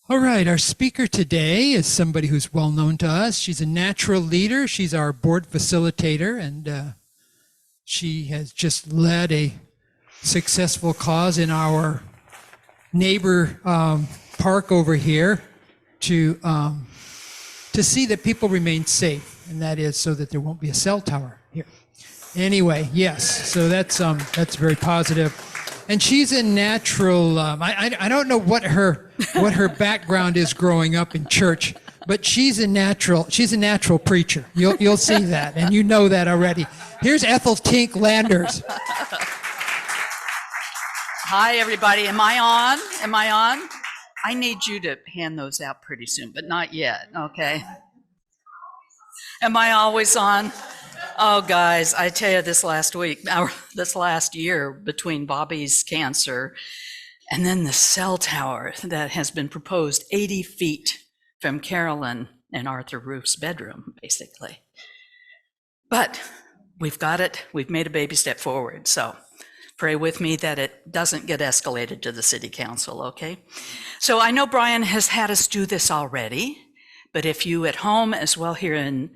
All right, our speaker today is somebody who's well known to us. She's a natural leader. She's our board facilitator, and she has just led a successful cause in our neighbor park over here to see that people remain safe, and that is so that there won't be a cell tower here. Anyway, yes, so that's very positive. And she's a natural. I don't know what her background is growing up in church, but she's a natural preacher. You'll see that, and you know that already. Here's Ethel Tink Landers. Hi, everybody. Am I on? Am I on? I need you to hand those out pretty soon, but not yet. Okay. Am I always on? Oh, guys, I tell you, this last year, between Bobby's cancer and then the cell tower that has been proposed 80 feet from Carolyn and Arthur Roof's bedroom, basically. But we've got it. We've made a baby step forward. So pray with me that it doesn't get escalated to the city council, okay? So I know Brian has had us do this already, but if you at home as well here in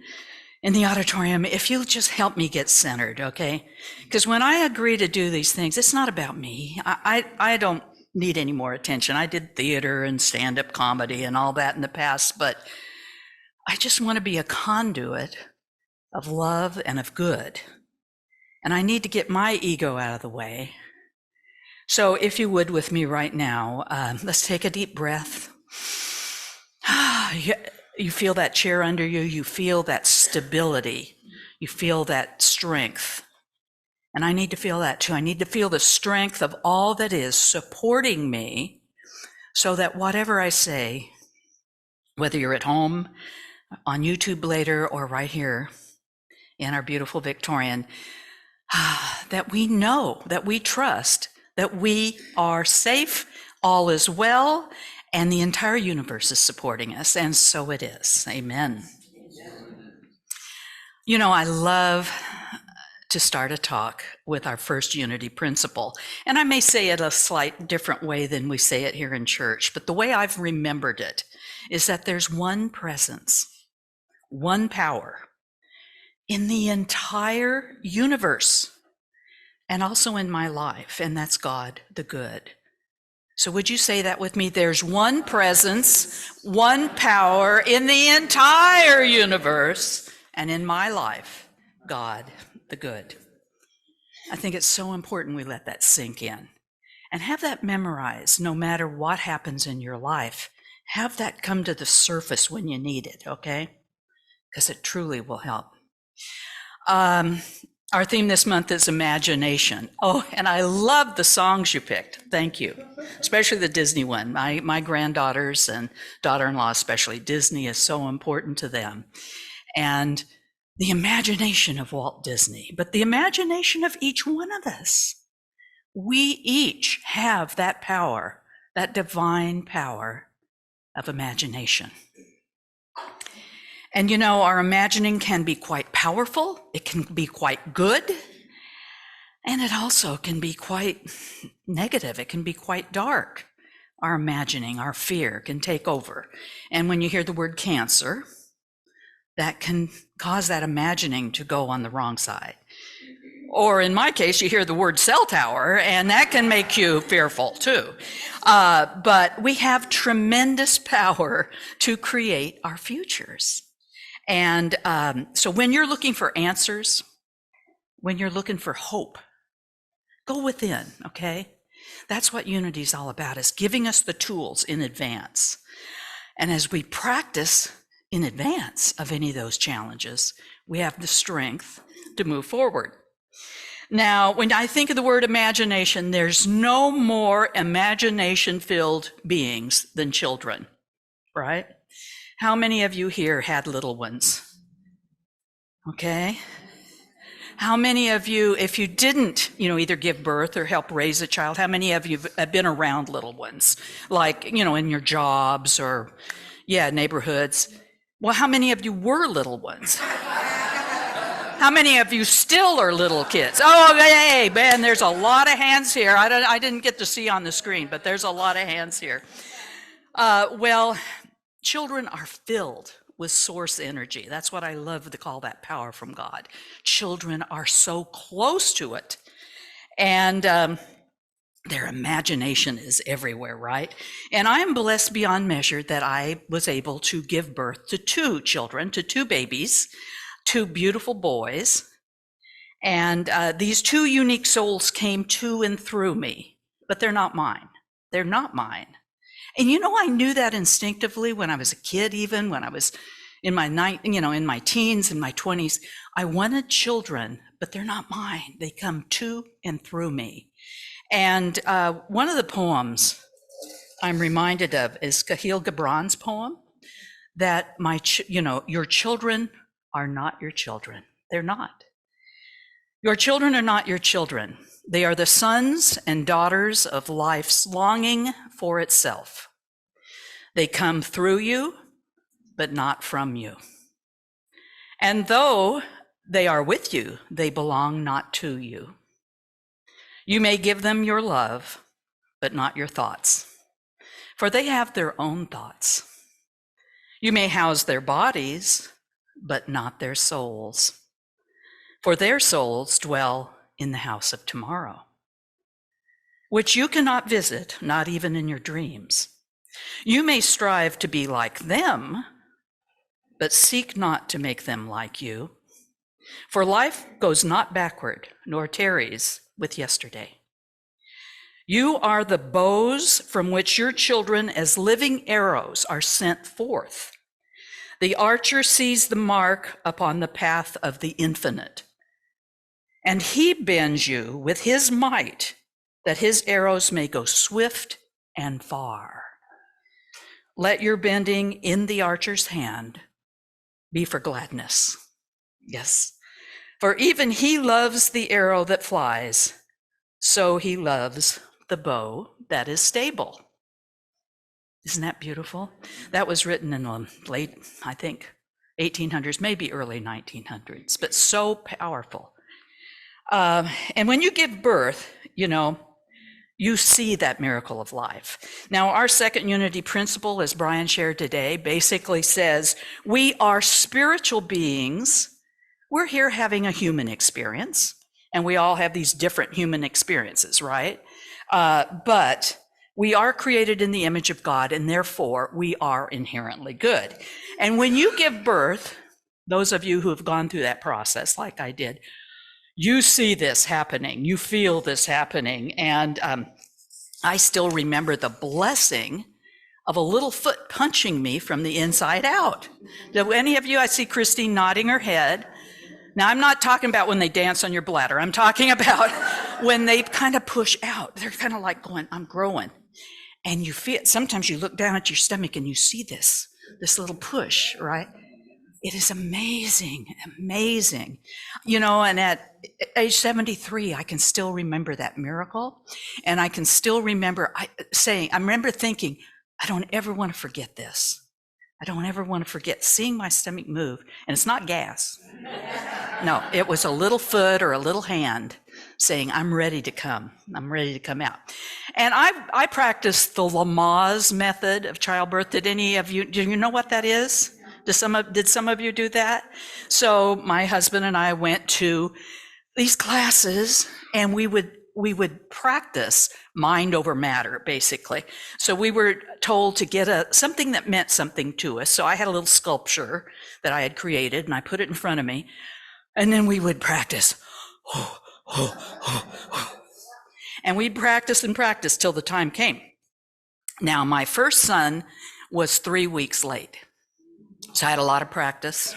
the auditorium, if you'll just help me get centered, okay? Because when I agree to do these things, it's not about me. I don't need any more attention. I did theater and stand-up comedy and all that in the past, but I just want to be a conduit of love and of good. And I need to get my ego out of the way. So if you would with me right now, let's take a deep breath. You feel that chair under you, you feel that stability, you feel that strength. And I need to feel that too. I need to feel the strength of all that is supporting me so that whatever I say, whether you're at home, on YouTube later, or right here in our beautiful Victorian, that we know, that we trust, that we are safe, all is well, and the entire universe is supporting us, and so it is. Amen. You know, I love to start a talk with our first unity principle, and I may say it a slight different way than we say it here in church, but the way I've remembered it is that there's one presence, one power in the entire universe, and also in my life, and that's God the good. So would you say that with me? There's one presence, one power in the entire universe, and in my life, God the good. I think it's so important we let that sink in and have that memorized no matter what happens in your life. Have that come to the surface when you need it, okay? Because it truly will help. Our theme this month is imagination. Oh, and I love the songs you picked. Thank you. Especially the Disney one. My granddaughters and daughter-in-law especially, Disney is so important to them. And the imagination of Walt Disney, but the imagination of each one of us. We each have that power, that divine power of imagination. And you know, our imagining can be quite powerful, it can be quite good, and it also can be quite negative, it can be quite dark. Our imagining, our fear can take over. And when you hear the word cancer, that can cause that imagining to go on the wrong side. Or in my case, you hear the word cell tower, and that can make you fearful too. But we have tremendous power to create our futures. And so when you're looking for answers, when you're looking for hope, go within, okay? That's what unity is all about, is giving us the tools in advance. And as we practice in advance of any of those challenges, we have the strength to move forward. Now, when I think of the word imagination, there's no more imagination-filled beings than children, right? How many of you here had little ones? Okay. How many of you, if you didn't, either give birth or help raise a child, how many of you have been around little ones? Like, in your jobs or, neighborhoods. Well, how many of you were little ones? How many of you still are little kids? Oh, hey, man, there's a lot of hands here. I didn't get to see on the screen, but there's a lot of hands here. Well, children are filled with source energy. That's what I love to call that power from God. Children are so close to it. And their imagination is everywhere, right? And I am blessed beyond measure that I was able to give birth to 2 children, to 2 babies, 2 beautiful boys. And these 2 unique souls came to and through me, but they're not mine. They're not mine. And I knew that instinctively when I was a kid, even when I was in my in my teens and my 20s. I wanted children, but they're not mine. They come to and through me. And one of the poems I'm reminded of is Khalil Gibran's poem that your children are not your children. They're not. Your children are not your children. They are the sons and daughters of life's longing for itself. They come through you, but not from you. And though they are with you, they belong not to you. You may give them your love, but not your thoughts, for they have their own thoughts. You may house their bodies, but not their souls, for their souls dwell in the house of tomorrow, which you cannot visit, not even in your dreams. You may strive to be like them, but seek not to make them like you, for life goes not backward, nor tarries with yesterday. You are the bows from which your children as living arrows are sent forth. The archer sees the mark upon the path of the infinite, and he bends you with his might that his arrows may go swift and far. Let your bending in the archer's hand be for gladness. Yes, for even he loves the arrow that flies, so he loves the bow that is stable. Isn't that beautiful? That was written in the late, I think, 1800s, maybe early 1900s, but so powerful. And when you give birth, you see that miracle of life. Now, our second unity principle, as Brian shared today, basically says we are spiritual beings. We're here having a human experience, and we all have these different human experiences, right? But we are created in the image of God, and therefore we are inherently good. And when you give birth, those of you who have gone through that process, like I did, you see this happening, you feel this happening. And I still remember the blessing of a little foot punching me from the inside out. Do any of you, I see Christine nodding her head. Now, I'm not talking about when they dance on your bladder. I'm talking about when they kind of push out. They're kind of like going, I'm growing. And you feel, sometimes you look down at your stomach and you see this little push, right? It is amazing, amazing. And at age 73, I can still remember that miracle. And I can still remember I remember thinking, I don't ever want to forget this. I don't ever want to forget seeing my stomach move. And it's not gas. No, it was a little foot or a little hand saying, I'm ready to come. I'm ready to come out. And I practiced the Lamaze method of childbirth. Do you know what that is? Did some of you do that? So my husband and I went to these classes, and we would practice mind over matter, basically. So we were told to get something that meant something to us. So I had a little sculpture that I had created, and I put it in front of me. And then we would practice. And we'd practice and practice till the time came. Now, my first son was 3 weeks late. So I had a lot of practice.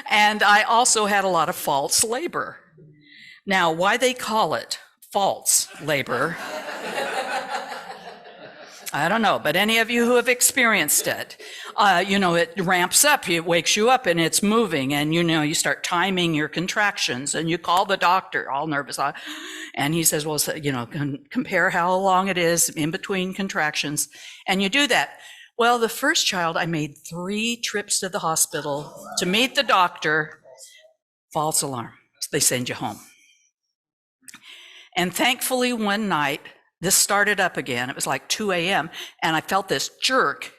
And I also had a lot of false labor. Now, why they call it false labor, I don't know, but any of you who have experienced it, it ramps up, it wakes you up and it's moving, and you start timing your contractions, and you call the doctor all nervous, and he says, well, compare how long it is in between contractions, and you do that. Well, the first child, I made 3 trips to the hospital to meet the doctor. False alarm. They send you home. And thankfully, one night, this started up again. It was like 2 a.m. and I felt this jerk,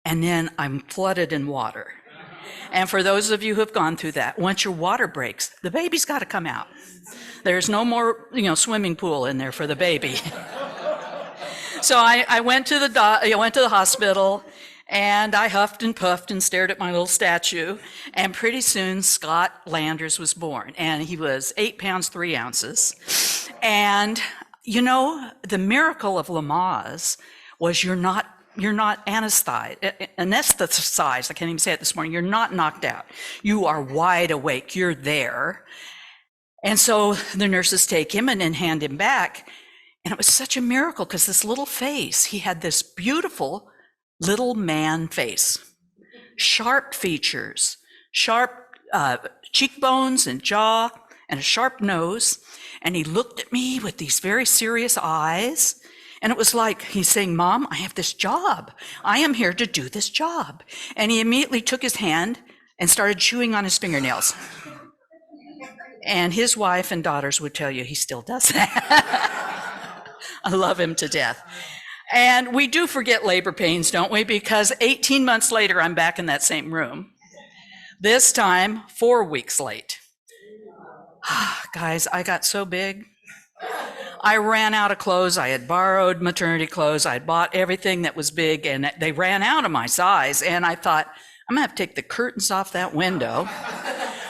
and then I'm flooded in water. And for those of you who have gone through that, once your water breaks, the baby's got to come out. There's no more, swimming pool in there for the baby. So I went to the hospital, and I huffed and puffed and stared at my little statue. And pretty soon, Scott Landers was born, and he was 8 pounds 3 ounces. And the miracle of Lamaze was you're not anesthetized. I can't even say it this morning. You're not knocked out. You are wide awake. You're there. And so the nurses take him and then hand him back. And it was such a miracle because this little face, he had this beautiful little man face, sharp features, sharp cheekbones and jaw, and a sharp nose. And he looked at me with these very serious eyes. And it was like he's saying, Mom, I have this job. I am here to do this job. And he immediately took his hand and started chewing on his fingernails. And his wife and daughters would tell you he still does that. I love him to death. And we do forget labor pains, don't we? Because 18 months later, I'm back in that same room. This time, 4 weeks late. Guys, I got so big. I ran out of clothes. I had borrowed maternity clothes. I had bought everything that was big, and they ran out of my size. And I thought, I'm gonna have to take the curtains off that window.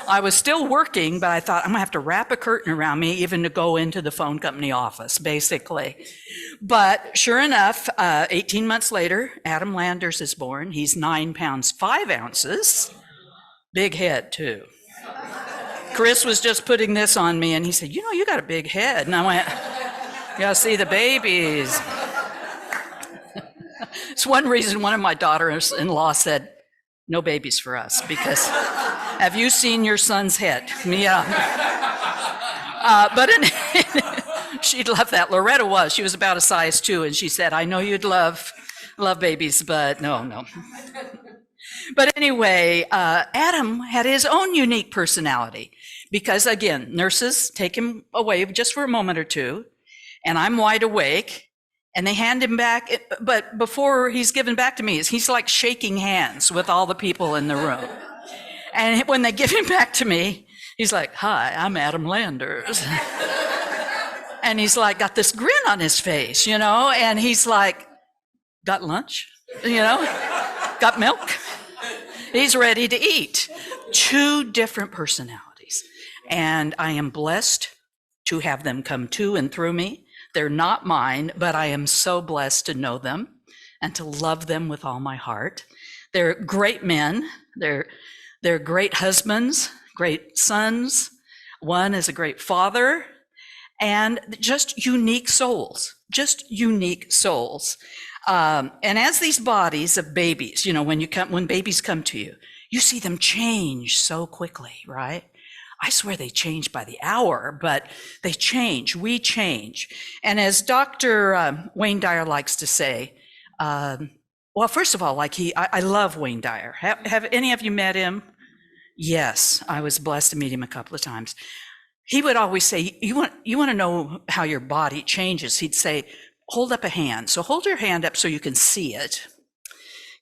I was still working, but I thought I'm gonna have to wrap a curtain around me even to go into the phone company office, basically. But sure enough, 18 months later, Adam Landers is born. He's 9 pounds 5 ounces. Big head, too. Chris was just putting this on me, and he said, you got a big head. And I went, you gotta see the babies. It's one reason one of my daughters-in-law said, no babies for us, because have you seen your son's head? Yeah. But she'd love that. Loretta was. She was about a size 2, and she said, I know you'd love babies, but no. But anyway, Adam had his own unique personality because, again, nurses take him away just for a moment or two, and I'm wide awake, and they hand him back. But before he's given back to me, he's like shaking hands with all the people in the room. And when they give him back to me, he's like, hi, I'm Adam Landers. And he's like, got this grin on his face, and he's like, got lunch, got milk. He's ready to eat. 2 different personalities. And I am blessed to have them come to and through me. They're not mine, but I am so blessed to know them and to love them with all my heart. They're great men. They're great husbands, great sons. One is a great father, and just unique souls. And as these bodies of babies, when babies come to you, you see them change so quickly, right? I swear they change by the hour, but they change. We change. And as Dr. Wayne Dyer likes to say, well, first of all, I love Wayne Dyer. Have any of you met him? Yes, I was blessed to meet him a couple of times. He would always say, you want to know how your body changes? He'd say, hold up a hand. So hold your hand up so you can see it.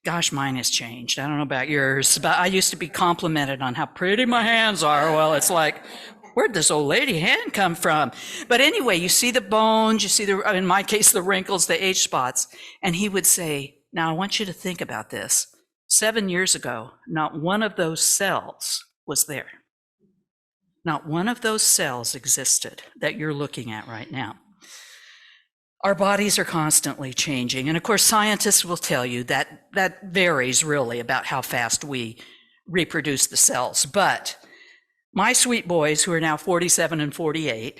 Gosh, mine has changed. I don't know about yours, but I used to be complimented on how pretty my hands are. Well, it's like, where'd this old lady hand come from? But anyway, you see the bones, you see in my case, the wrinkles, the age spots. And he would say, now I want you to think about this. 7 years ago, not one of those cells was there. Not one of those cells existed that you're looking at right now. Our bodies are constantly changing. And of course, scientists will tell you that varies really about how fast we reproduce the cells. But my sweet boys, who are now 47 and 48,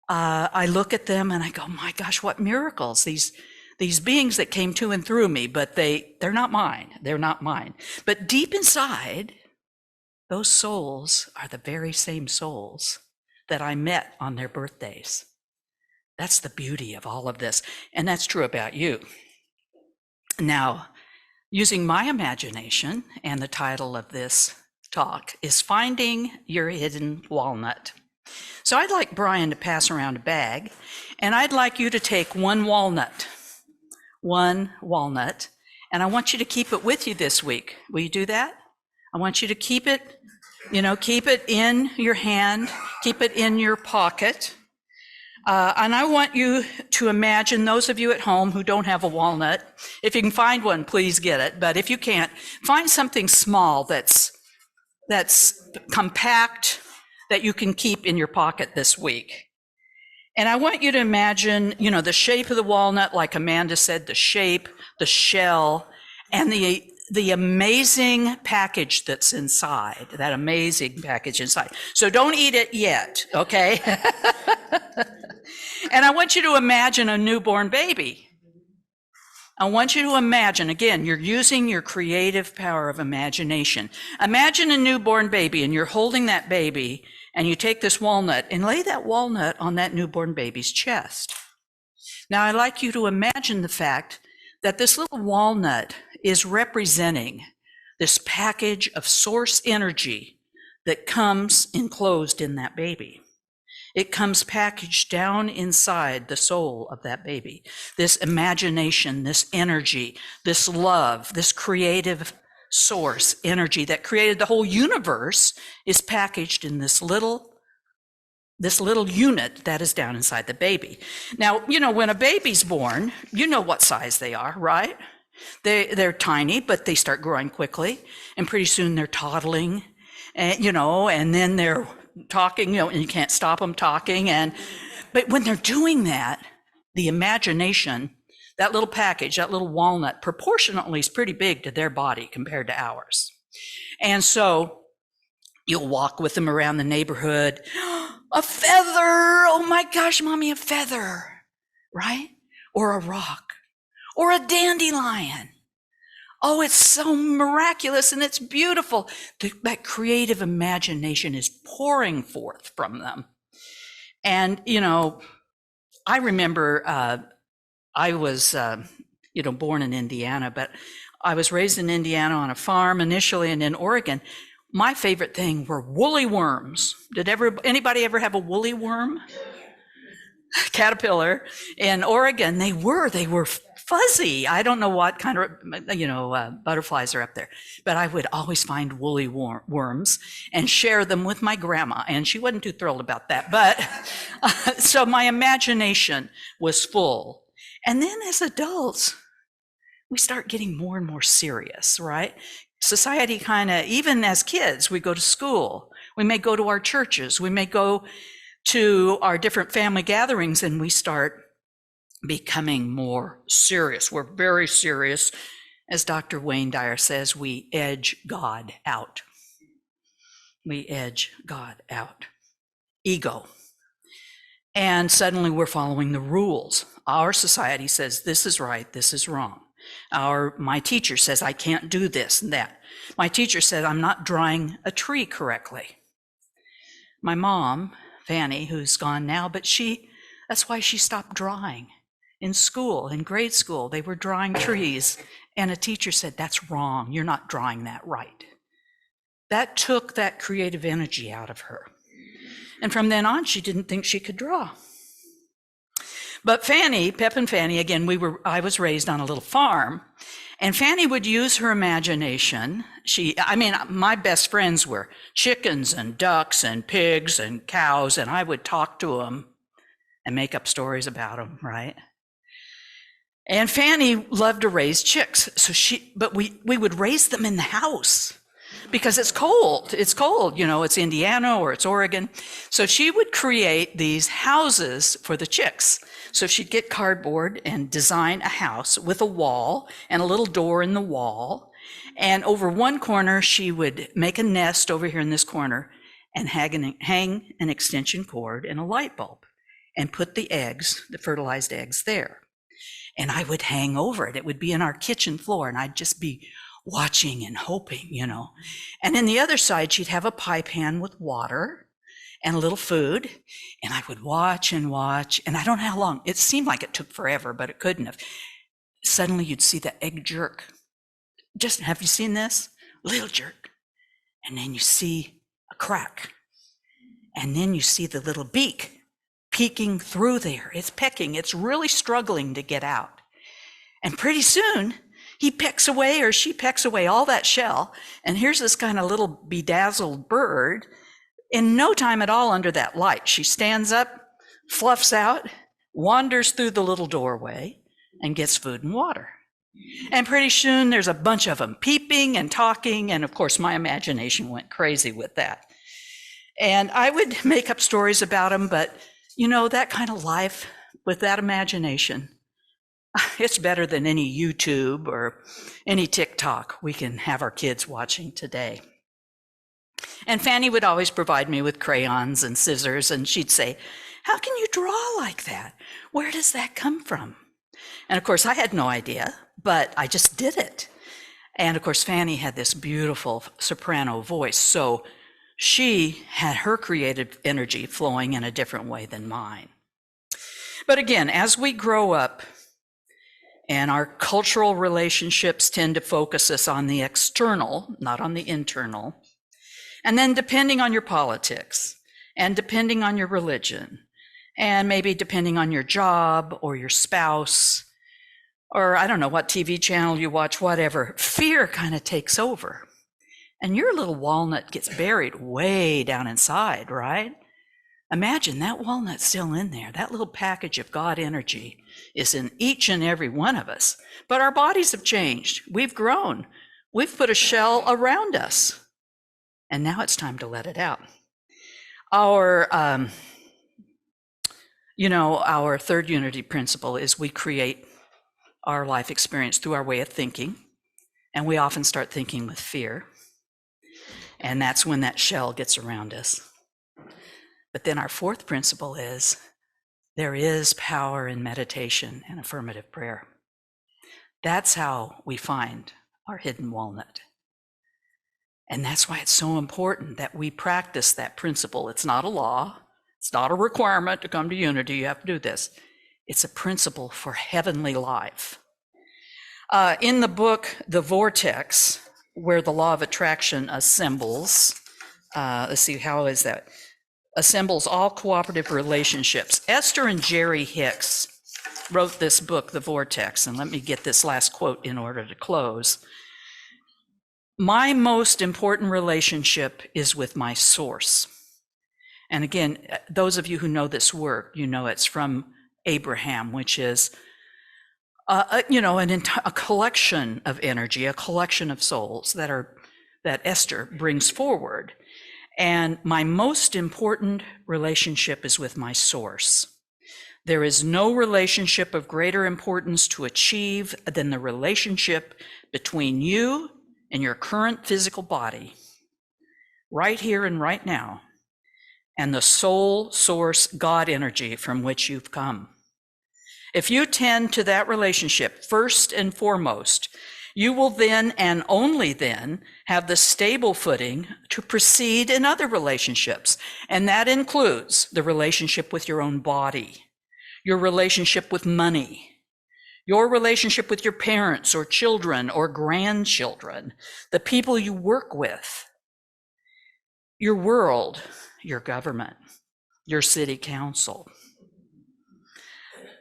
I look at them and I go, my gosh, what miracles. These beings that came to and through me, but they're not mine. They're not mine. But deep inside, those souls are the very same souls that I met on their birthdays. That's the beauty of all of this. And that's true about you. Now, using my imagination, and the title of this talk is Finding Your Hidden Walnut. So I'd like Brian to pass around a bag, and I'd like you to take one walnut, and I want you to keep it with you this week. Will you do that? I want you to keep it, keep it in your hand, keep it in your pocket. And I want you to imagine, those of you at home who don't have a walnut, if you can find one, please get it. But if you can't, find something small that's compact that you can keep in your pocket this week. And I want you to imagine, the shape of the walnut, like Amanda said, the shape, the shell, and the amazing package that's inside, that amazing package inside. So don't eat it yet, okay? And I want you to imagine a newborn baby. I want you to imagine, again, you're using your creative power of imagination. Imagine a newborn baby, and you're holding that baby, and you take this walnut and lay that walnut on that newborn baby's chest. Now, I'd like you to imagine the fact that this little walnut is representing this package of source energy that comes enclosed in that baby. It comes packaged down inside the soul of that baby. This imagination, this energy, this love, this creative source energy that created the whole universe is packaged in this little unit that is down inside the baby. Now, when a baby's born, you know what size they are, right? They're tiny, but they start growing quickly, and pretty soon they're toddling, and then they're talking, and you can't stop them talking. But when they're doing that, the imagination, that little package, that little walnut, proportionately is pretty big to their body compared to ours. And so you'll walk with them around the neighborhood. A feather! Oh my gosh, Mommy, a feather, right? Or a rock, or a dandelion. Oh, it's so miraculous and it's beautiful. That creative imagination is pouring forth from them. And, I remember I was, born in Indiana, but I was raised in Indiana on a farm initially and in Oregon. My favorite thing were woolly worms. Did anybody ever have a woolly worm? Caterpillar. In Oregon, they were fuzzy. I don't know what kind of, butterflies are up there, but I would always find woolly worms and share them with my grandma, and she wasn't too thrilled about that. But so my imagination was full. And then as adults, we start getting more and more serious, right? Society even as kids, we go to school, we may go to our churches, we may go to our different family gatherings, and we start becoming more serious. We're very serious. As Dr. Wayne Dyer says, we edge God out. We edge God out. Ego. And suddenly we're following the rules. Our society says this is right, this is wrong. My teacher says I can't do this and that. My teacher said I'm not drawing a tree correctly. My mom, Fanny, who's gone now, but that's why she stopped drawing. In school, in grade school, they were drawing trees, and a teacher said, that's wrong, you're not drawing that right. That took that creative energy out of her. And from then on, she didn't think she could draw. But Fanny, Pep and Fanny, again, I was raised on a little farm, and Fanny would use her imagination. My best friends were chickens and ducks and pigs and cows, and I would talk to them and make up stories about them, right? And Fanny loved to raise chicks, but we would raise them in the house because it's cold. It's cold, it's Indiana or it's Oregon. So she would create these houses for the chicks. So she'd get cardboard and design a house with a wall and a little door in the wall. And over one corner, she would make a nest over here in this corner and hang an extension cord and a light bulb and put the fertilized eggs there. And I would hang over it. It would be in our kitchen floor, and I'd just be watching and hoping, And in the other side, she'd have a pie pan with water and a little food, and I would watch and watch. And I don't know how long. It seemed like it took forever, but it couldn't have. Suddenly, you'd see the egg jerk. Have you seen this? Little jerk. And then you see a crack. And then you see the little beak peeking through there. It's pecking. It's really struggling to get out. And pretty soon, he pecks away or she pecks away all that shell. And here's this kind of little bedazzled bird. In no time at all under that light, she stands up, fluffs out, wanders through the little doorway, and gets food and water. And pretty soon there's a bunch of them peeping and talking. And of course, my imagination went crazy with that. And I would make up stories about them, but you know, that kind of life with that imagination, it's better than any YouTube or any TikTok we can have our kids watching today. And Fanny would always provide me with crayons and scissors, and she'd say, "How can you draw like that? Where does that come from?" And of course, I had no idea, but I just did it. And of course, Fanny had this beautiful soprano voice, so she had her creative energy flowing in a different way than mine. But again, as we grow up and our cultural relationships tend to focus us on the external, not on the internal, and then depending on your politics and depending on your religion and maybe depending on your job or your spouse, or I don't know what TV channel you watch, whatever, fear kind of takes over. And your little walnut gets buried way down inside, right? Imagine that walnut still in there. That little package of God energy is in each and every one of us. But our bodies have changed. We've grown. We've put a shell around us. And now it's time to let it out. Our third unity principle is we create our life experience through our way of thinking. And we often start thinking with fear. And that's when that shell gets around us. But then our fourth principle is there is power in meditation and affirmative prayer. That's how we find our hidden walnut. And that's why it's so important that we practice that principle. It's not a law. It's not a requirement to come to unity. You have to do this. It's a principle for heavenly life. In the book, The Vortex, where the law of attraction assembles, let's see, how is that? Assembles all cooperative relationships. Esther and Jerry Hicks wrote this book, The Vortex, and let me get this last quote in order to close. "My most important relationship is with my source." And again, those of you who know this work, you know it's from Abraham, which is a collection of energy, a collection of souls that Esther brings forward. And my most important relationship is with my source. There is no relationship of greater importance to achieve than the relationship between you and your current physical body, right here and right now, and the soul source God energy from which you've come. If you tend to that relationship first and foremost, you will then and only then have the stable footing to proceed in other relationships. And that includes the relationship with your own body, your relationship with money, your relationship with your parents or children or grandchildren, the people you work with, your world, your government, your city council.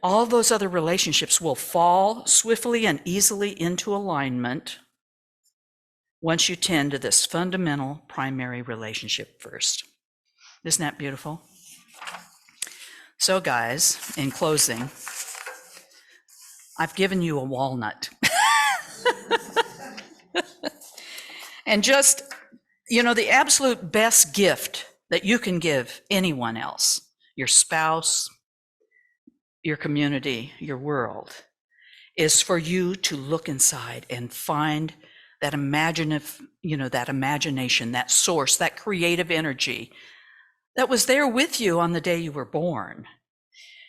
All those other relationships will fall swiftly and easily into alignment once you tend to this fundamental primary relationship first. Isn't that beautiful? So guys, in closing, I've given you a walnut. And just, the absolute best gift that you can give anyone else, your spouse, your community, your world, is for you to look inside and find that that imagination, that source, that creative energy that was there with you on the day you were born.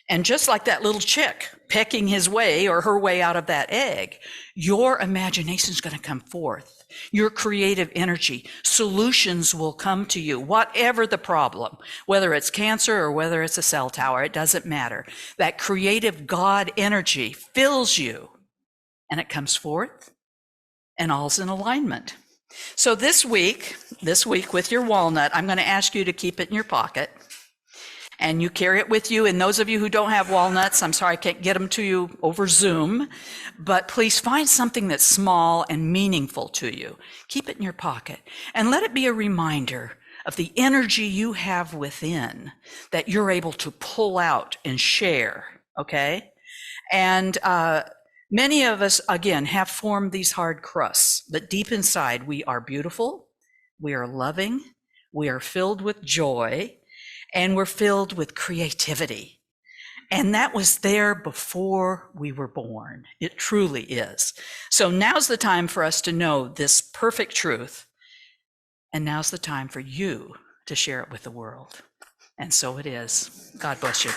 And just like that little chick pecking his way or her way out of that egg, your imagination is going to come forth. Your creative energy, solutions will come to you, whatever the problem, whether it's cancer or whether it's a cell tower, it doesn't matter. That creative God energy fills you and it comes forth and all's in alignment. So this week with your walnut, I'm going to ask you to keep it in your pocket. and you carry it with you. And those of you who don't have walnuts, I'm sorry I can't get them to you over Zoom, but please find something that's small and meaningful to you. Keep it in your pocket and let it be a reminder of the energy you have within that you're able to pull out and share, okay? And many of us, again, have formed these hard crusts, but deep inside we are beautiful, we are loving, we are filled with joy, and we're filled with creativity. And that was there before we were born. It truly is. So now's the time for us to know this perfect truth. And now's the time for you to share it with the world. And so it is. God bless you.